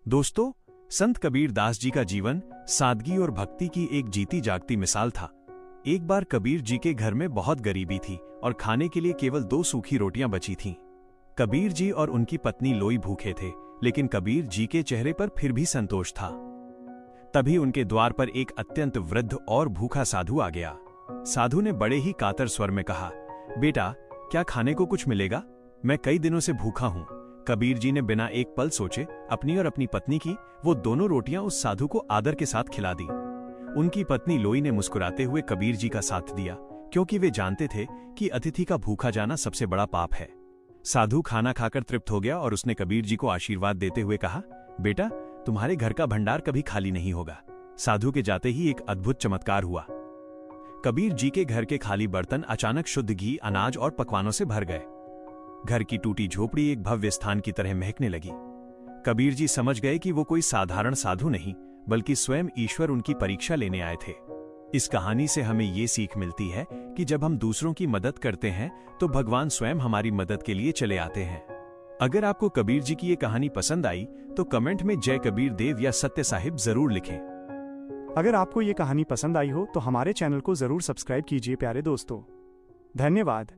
दोस्तों, संत कबीर दास जी का जीवन सादगी और भक्ति की एक जीती जागती मिसाल था। एक बार कबीर जी के घर में बहुत गरीबी थी और खाने के लिए केवल 2 सूखी रोटियां बची थीं। कबीर जी और उनकी पत्नी लोई भूखे थे, लेकिन कबीर जी के चेहरे पर फिर भी संतोष था। तभी उनके द्वार पर एक अत्यंत वृद्ध और भूखा साधु आ गया। साधु ने बड़े ही कातर स्वर में कहा, बेटा, क्या खाने को कुछ मिलेगा? मैं कई दिनों से भूखा हूं। कबीर जी ने बिना एक पल सोचे अपनी और अपनी पत्नी की वो दोनों रोटियां उस साधु को आदर के साथ खिला दी। उनकी पत्नी लोई ने मुस्कुराते हुए कबीर जी का साथ दिया, क्योंकि वे जानते थे कि अतिथि का भूखा जाना सबसे बड़ा पाप है। साधु खाना खाकर तृप्त हो गया और उसने कबीर जी को आशीर्वाद देते हुए कहा, बेटा, तुम्हारे घर का भंडार कभी खाली नहीं होगा। साधु के जाते ही एक अद्भुत चमत्कार हुआ। कबीर जी के घर के खाली बर्तन अचानक शुद्ध घी, अनाज और पकवानों से भर गए। घर की टूटी झोपड़ी एक भव्य स्थान की तरह महकने लगी। कबीर जी समझ गए कि वो कोई साधारण साधु नहीं, बल्कि स्वयं ईश्वर उनकी परीक्षा लेने आए थे। इस कहानी से हमें ये सीख मिलती है कि जब हम दूसरों की मदद करते हैं तो भगवान स्वयं हमारी मदद के लिए चले आते हैं। अगर आपको कबीर जी की ये कहानी पसंद आई तो कमेंट में जय कबीर देव या सत्य साहिब जरूर लिखें। अगर आपको ये कहानी पसंद आई हो तो हमारे चैनल को जरूर सब्सक्राइब कीजिए प्यारे दोस्तों। धन्यवाद।